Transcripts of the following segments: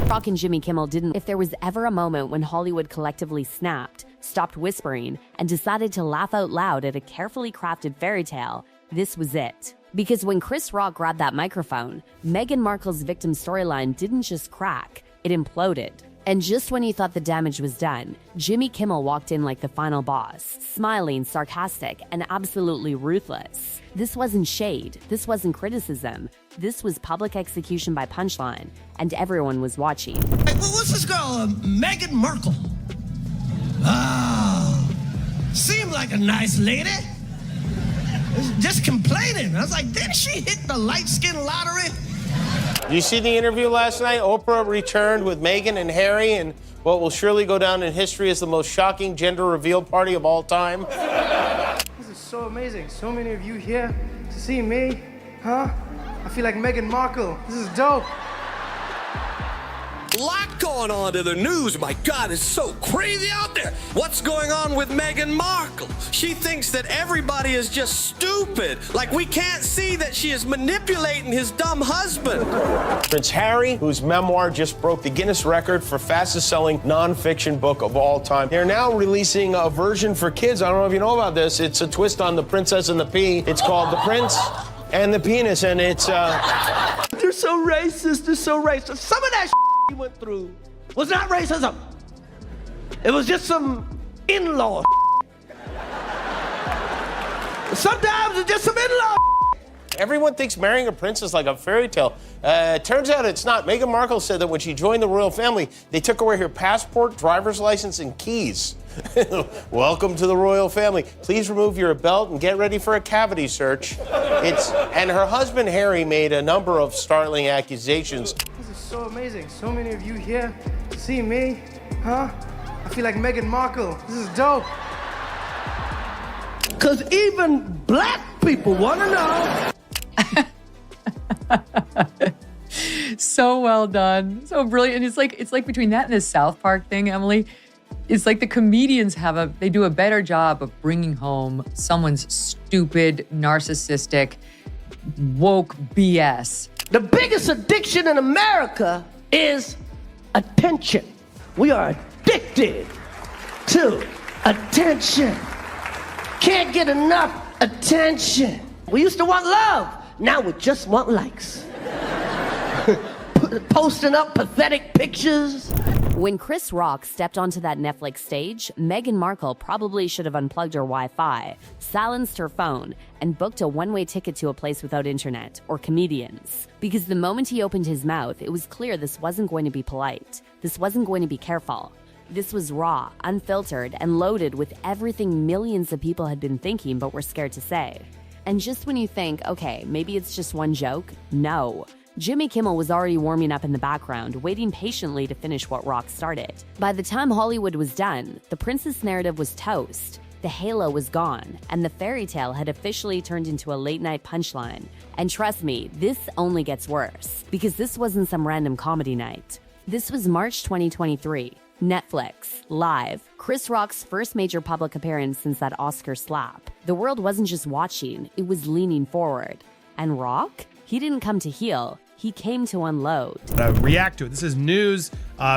Rock and Jimmy Kimmel didn't. If there was ever a moment when Hollywood collectively snapped, stopped whispering, and decided to laugh out loud at a carefully crafted fairy tale, this was it. Because when Chris Rock grabbed that microphone, Meghan Markle's victim storyline didn't just crack, it imploded. And just when you thought the damage was done, Jimmy Kimmel walked in like the final boss, smiling, sarcastic, and absolutely ruthless. This wasn't shade, this wasn't criticism, this was public execution by punchline, and everyone was watching. Hey, what's this girl, Meghan Markle? Seemed like a nice lady. Just complaining. I was like, didn't she hit the light-skin lottery? You see the interview last night? Oprah returned with Meghan and Harry and what will surely go down in history as the most shocking gender reveal party of all time. This is so amazing. So many of you here to see me, huh? I feel like Meghan Markle. This is dope. Lot going on to the news. My God, it's so crazy out there. What's going on with Meghan Markle? She thinks that everybody is just stupid. Like we can't see that she is manipulating his dumb husband. Prince Harry, whose memoir just broke the Guinness record for fastest-selling nonfiction book of all time. They're now releasing a version for kids. I don't know if you know about this. It's a twist on The Princess and the Pea. It's called The Prince and the Penis, and it's They're so racist. They're so racist. Some of that he went through was not racism. It was just some in-law. Sometimes it's just some in-law. Everyone thinks marrying a prince is like a fairy tale. Turns out it's not. Meghan Markle said that when she joined the royal family, they took away her passport, driver's license, and keys. Welcome to the royal family. Please remove your belt and get ready for a cavity search. And her husband, Harry, made a number of startling accusations. This is so amazing. So many of you here to see me, huh? I feel like Meghan Markle. This is dope. Because even black people want to know. So well done. So brilliant. And it's like between that and the South Park thing, Emily, it's like the comedians they do a better job of bringing home someone's stupid, narcissistic, woke BS. The biggest addiction in America is attention. We are addicted to attention. Can't get enough attention. We used to want love. Now we just want likes. Posting up pathetic pictures. When Chris Rock stepped onto that Netflix stage, Meghan Markle probably should have unplugged her Wi-Fi, silenced her phone, and booked a one-way ticket to a place without internet or comedians. Because the moment he opened his mouth, it was clear this wasn't going to be polite. This wasn't going to be careful. This was raw, unfiltered, and loaded with everything millions of people had been thinking but were scared to say. And just when you think, okay, maybe it's just one joke, no. Jimmy Kimmel was already warming up in the background, waiting patiently to finish what Rock started. By the time Hollywood was done, the princess narrative was toast, the halo was gone, and the fairy tale had officially turned into a late-night punchline. And trust me, this only gets worse, because this wasn't some random comedy night. This was March 2023. Netflix, live, Chris Rock's first major public appearance since that Oscar slap. The world wasn't just watching, it was leaning forward. And Rock? He didn't come to heal, he came to unload. React to it. This is news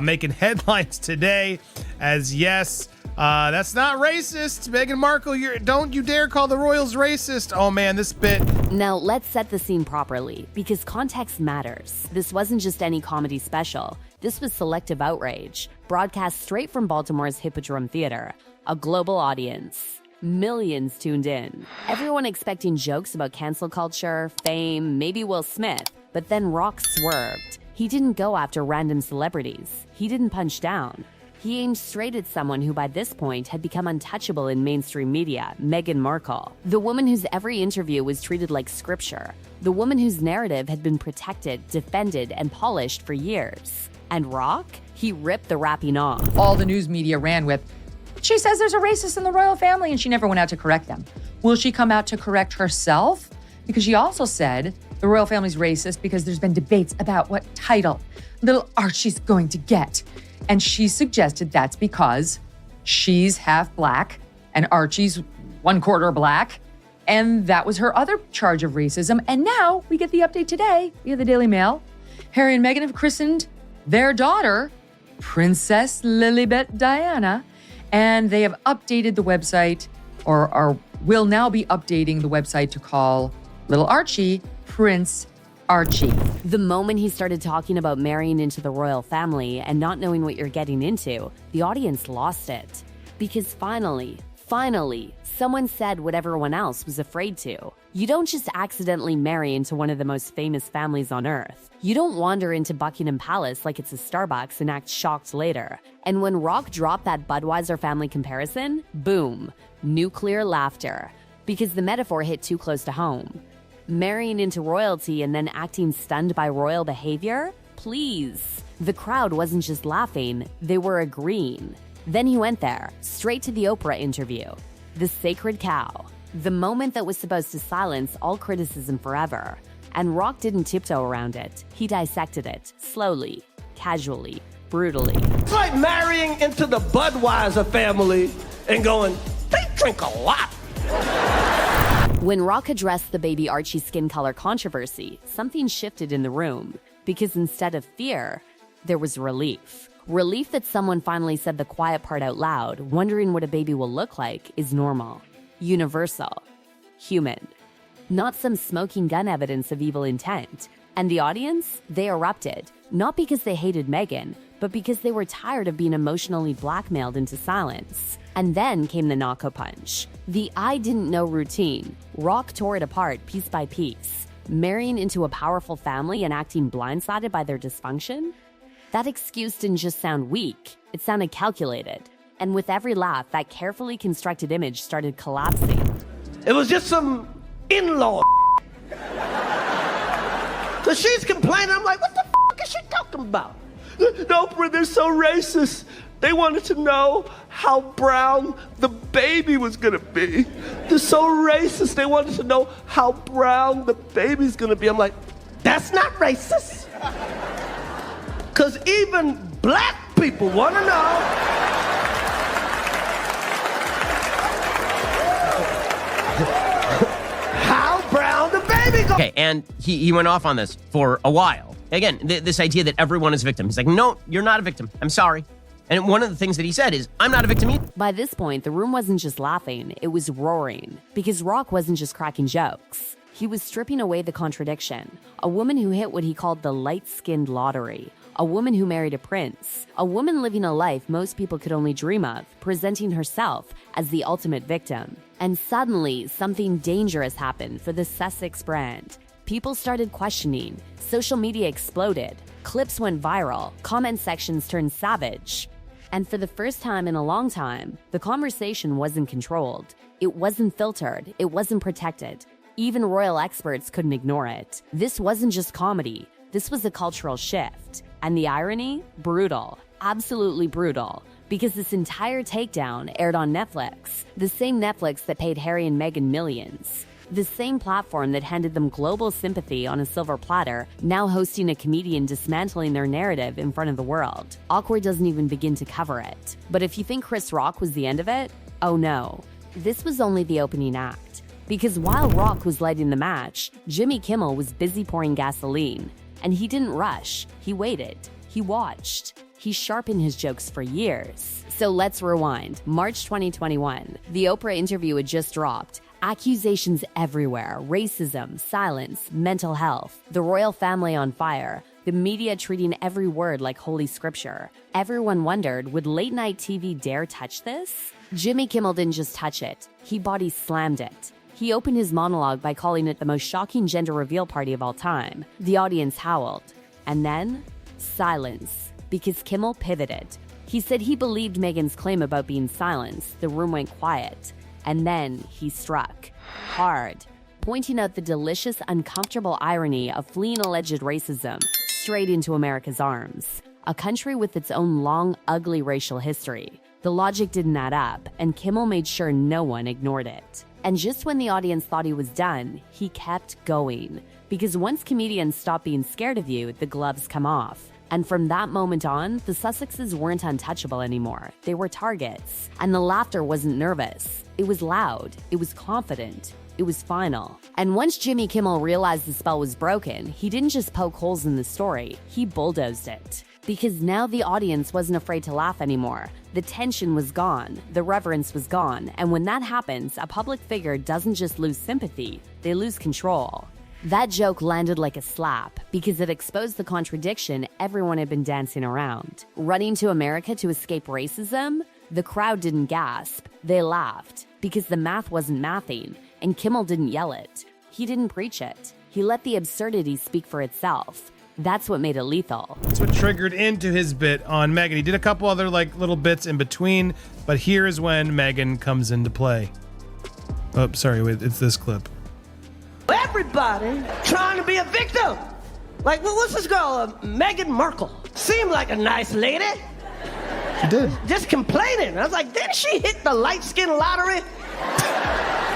making headlines today as yes, that's not racist. Meghan Markle, don't you dare call the royals racist. Oh man, this bit. Now let's set the scene properly, because context matters. This wasn't just any comedy special. This was selective outrage, broadcast straight from Baltimore's Hippodrome Theater. A global audience. Millions tuned in. Everyone expecting jokes about cancel culture, fame, maybe Will Smith. But then Rock swerved. He didn't go after random celebrities. He didn't punch down. He aimed straight at someone who by this point had become untouchable in mainstream media, Meghan Markle. The woman whose every interview was treated like scripture. The woman whose narrative had been protected, defended, and polished for years. And Rock? He ripped the wrapping off. All the news media ran with, she says there's a racist in the royal family, and she never went out to correct them. Will she come out to correct herself? Because she also said the royal family's racist because there's been debates about what title little Archie's going to get. And she suggested that's because she's half black and Archie's 1/4 black. And that was her other charge of racism. And now we get the update today via the Daily Mail. Harry and Meghan have christened their daughter, Princess Lilibet Diana, and they have updated the website, or will now be updating the website to call little Archie Prince Archie. The moment he started talking about marrying into the royal family and not knowing what you're getting into, the audience lost it. Because finally, someone said what everyone else was afraid to. You don't just accidentally marry into one of the most famous families on earth. You don't wander into Buckingham Palace like it's a Starbucks and act shocked later. And when Rock dropped that Budweiser family comparison, boom, nuclear laughter. Because the metaphor hit too close to home. Marrying into royalty and then acting stunned by royal behavior? Please. The crowd wasn't just laughing, they were agreeing. Then he went there, straight to the Oprah interview. The sacred cow. The moment that was supposed to silence all criticism forever. And Rock didn't tiptoe around it. He dissected it, slowly, casually, brutally. It's like marrying into the Budweiser family and going, they drink a lot. When Rock addressed the baby Archie skin color controversy, something shifted in the room. Because instead of fear, there was relief. Relief that someone finally said the quiet part out loud, wondering what a baby will look like, is normal, universal, human. Not some smoking gun evidence of evil intent. And the audience, they erupted. Not because they hated Meghan, but because they were tired of being emotionally blackmailed into silence. And then came the knocko punch. The I didn't know routine. Rock tore it apart piece by piece. Marrying into a powerful family and acting blindsided by their dysfunction? That excuse didn't just sound weak, it sounded calculated. And with every laugh, that carefully constructed image started collapsing. It was just some in-law. Cause she's complaining, I'm like, what the is she talking about? No, they're so racist. They wanted to know how brown the baby was gonna be. They're so racist, they wanted to know how brown the baby's gonna be. I'm like, that's not racist. Cause even black people wanna know how brown the baby goes. Okay, and he went off on this for a while. Again, this idea that everyone is a victim. He's like, no, you're not a victim. I'm sorry. And one of the things that he said is, I'm not a victim either. By this point, the room wasn't just laughing, it was roaring. Because Rock wasn't just cracking jokes. He was stripping away the contradiction. A woman who hit what he called the light-skinned lottery. A woman who married a prince. A woman living a life most people could only dream of, presenting herself as the ultimate victim. And suddenly, something dangerous happened for the Sussex brand. People started questioning. Social media exploded. Clips went viral. Comment sections turned savage. And for the first time in a long time, the conversation wasn't controlled. It wasn't filtered. It wasn't protected. Even royal experts couldn't ignore it. This wasn't just comedy. This was a cultural shift. And the irony? Brutal. Absolutely brutal. Because this entire takedown aired on Netflix. The same Netflix that paid Harry and Meghan millions. The same platform that handed them global sympathy on a silver platter, now hosting a comedian dismantling their narrative in front of the world. Awkward doesn't even begin to cover it. But if you think Chris Rock was the end of it, oh no. This was only the opening act. Because while Rock was lighting the match, Jimmy Kimmel was busy pouring gasoline. And he didn't rush. He waited. He watched. He sharpened his jokes for years. So let's rewind. March 2021. The Oprah interview had just dropped. Accusations everywhere, racism, silence, mental health, the royal family on fire, the media treating every word like holy scripture. Everyone wondered, would late night TV dare touch this? Jimmy Kimmel didn't just touch it, he body slammed it. He opened his monologue by calling it the most shocking gender reveal party of all time. The audience howled. And then, silence, because Kimmel pivoted. He said he believed Meghan's claim about being silenced. The room went quiet. And then he struck hard, pointing out the delicious, uncomfortable irony of fleeing alleged racism straight into America's arms, a country with its own long, ugly racial history. The logic didn't add up, and Kimmel made sure no one ignored it. And just when the audience thought he was done, he kept going. Because once comedians stop being scared of you, the gloves come off. And from that moment on, the Sussexes weren't untouchable anymore. They were targets. And the laughter wasn't nervous. It was loud. It was confident. It was final. And once Jimmy Kimmel realized the spell was broken, he didn't just poke holes in the story, he bulldozed it. Because now the audience wasn't afraid to laugh anymore. The tension was gone, the reverence was gone, and when that happens, a public figure doesn't just lose sympathy, they lose control. That joke landed like a slap because it exposed the contradiction everyone had been dancing around. Running to America to escape racism? The crowd didn't gasp, they laughed because the math wasn't mathing, and Kimmel didn't yell it. He didn't preach it. He let the absurdity speak for itself. That's what made it lethal. That's what triggered into his bit on Meghan. He did a couple other little bits in between, but here is when Meghan comes into play. Oh, sorry, wait, it's this clip. Everybody trying to be a victim. Like, what's this girl, Meghan Markle? Seemed like a nice lady. She did. Just complaining. I was like, didn't she hit the light skin lottery?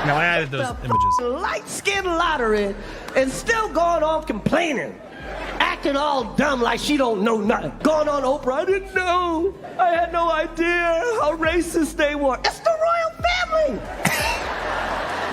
No, I added those images. Light skin lottery and still going on complaining. Acting all dumb like she don't know nothing. Going on Oprah, I didn't know. I had no idea how racist they were. It's the royal family.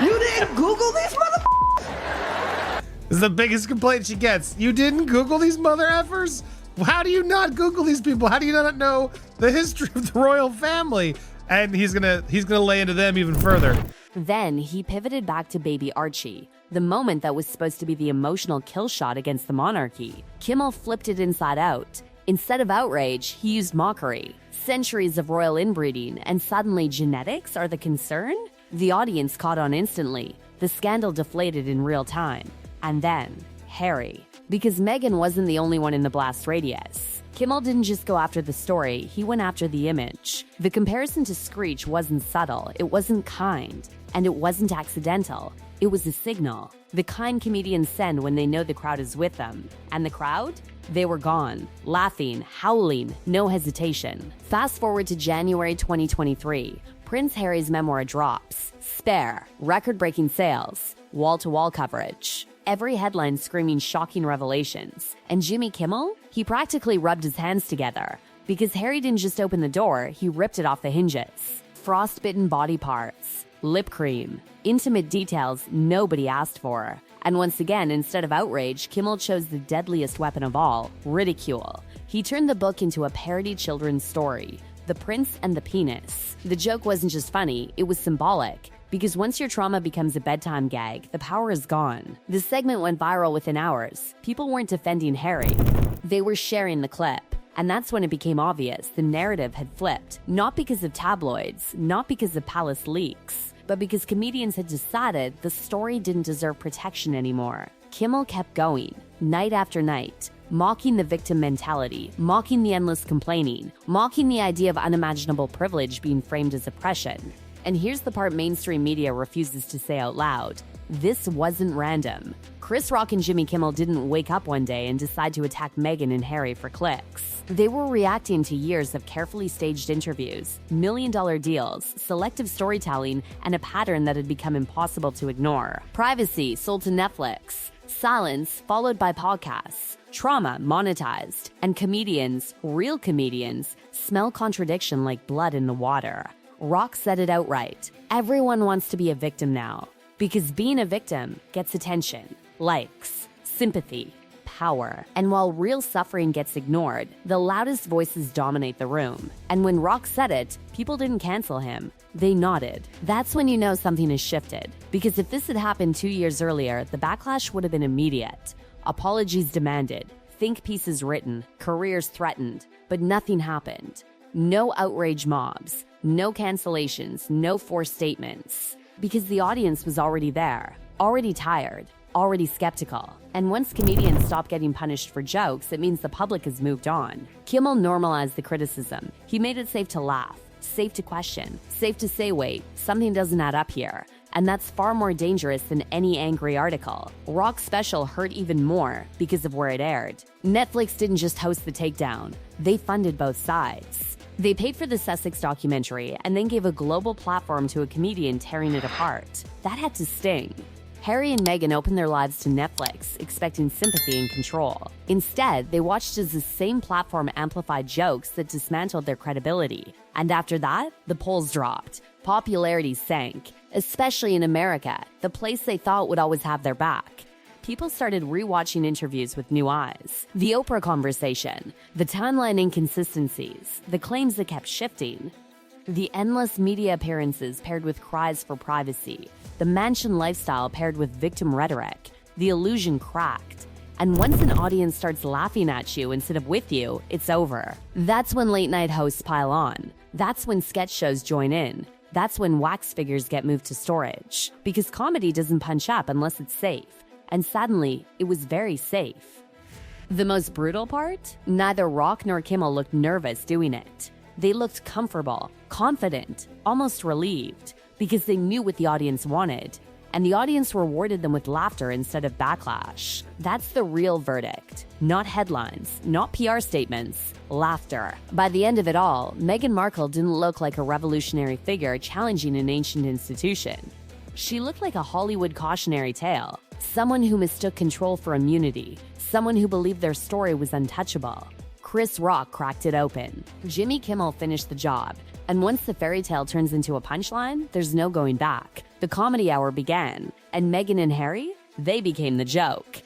You didn't Google these motherfuckers? This is the biggest complaint she gets. You didn't Google these mother effers? How do you not Google these people? How do you not know the history of the royal family? And he's gonna lay into them even further. Then he pivoted back to baby Archie, the moment that was supposed to be the emotional kill shot against the monarchy. Kimmel flipped it inside out. Instead of outrage, he used mockery. Centuries of royal inbreeding, and suddenly genetics are the concern? The audience caught on instantly. The scandal deflated in real time. And then, Harry. Because Meghan wasn't the only one in the blast radius. Kimmel didn't just go after the story, he went after the image. The comparison to Screech wasn't subtle, it wasn't kind, and it wasn't accidental. It was a signal. The kind comedians send when they know the crowd is with them. And the crowd? They were gone. Laughing, howling, no hesitation. Fast forward to January 2023. Prince Harry's memoir drops. Spare, record-breaking sales, wall-to-wall coverage. Every headline screaming shocking revelations. And Jimmy Kimmel? He practically rubbed his hands together. Because Harry didn't just open the door, he ripped it off the hinges. Frostbitten body parts, lip cream, intimate details nobody asked for. And once again, instead of outrage, Kimmel chose the deadliest weapon of all, ridicule. He turned the book into a parody children's story, The Prince and the Penis. The joke wasn't just funny, it was symbolic. Because once your trauma becomes a bedtime gag, the power is gone. The segment went viral within hours. People weren't defending Harry. They were sharing the clip. And that's when it became obvious the narrative had flipped. Not because of tabloids, not because of palace leaks, but because comedians had decided the story didn't deserve protection anymore. Kimmel kept going, night after night, mocking the victim mentality, mocking the endless complaining, mocking the idea of unimaginable privilege being framed as oppression. And here's the part mainstream media refuses to say out loud. This wasn't random. Chris Rock and Jimmy Kimmel didn't wake up one day and decide to attack Meghan and Harry for clicks. They were reacting to years of carefully staged interviews, million-dollar deals, selective storytelling, and a pattern that had become impossible to ignore. Privacy sold to Netflix. Silence followed by podcasts. Trauma monetized. And comedians, real comedians, smell contradiction like blood in the water. Rock said it outright. Everyone wants to be a victim now. Because being a victim gets attention, likes, sympathy, power. And while real suffering gets ignored, the loudest voices dominate the room. And when Rock said it, people didn't cancel him. They nodded. That's when you know something has shifted. Because if this had happened 2 years earlier, the backlash would have been immediate. Apologies demanded, think pieces written, careers threatened. But nothing happened. No outrage mobs, no cancellations, no forced statements. Because the audience was already there, already tired, already skeptical. And once comedians stop getting punished for jokes, it means the public has moved on. Kimmel normalized the criticism. He made it safe to laugh, safe to question, safe to say, wait, something doesn't add up here. And that's far more dangerous than any angry article. Rock's special hurt even more because of where it aired. Netflix didn't just host the takedown, they funded both sides. They paid for the Sussex documentary and then gave a global platform to a comedian tearing it apart. That had to sting. Harry and Meghan opened their lives to Netflix, expecting sympathy and control. Instead, they watched as the same platform amplified jokes that dismantled their credibility. And after that, the polls dropped. Popularity sank, especially in America, the place they thought would always have their back. people started rewatching interviews with new eyes. The Oprah conversation, the timeline inconsistencies, the claims that kept shifting, the endless media appearances paired with cries for privacy, the mansion lifestyle paired with victim rhetoric, the illusion cracked. And once an audience starts laughing at you instead of with you, it's over. That's when late night hosts pile on. That's when sketch shows join in. That's when wax figures get moved to storage. Because comedy doesn't punch up unless it's safe. And suddenly, it was very safe. The most brutal part? Neither Rock nor Kimmel looked nervous doing it. They looked comfortable, confident, almost relieved, because they knew what the audience wanted. And the audience rewarded them with laughter instead of backlash. That's the real verdict. Not headlines, not PR statements, laughter. By the end of it all, Meghan Markle didn't look like a revolutionary figure challenging an ancient institution. She looked like a Hollywood cautionary tale. Someone who mistook control for immunity. Someone who believed their story was untouchable. Chris Rock cracked it open. Jimmy Kimmel finished the job. And once the fairy tale turns into a punchline, there's no going back. The comedy hour began. And Meghan and Harry? They became the joke.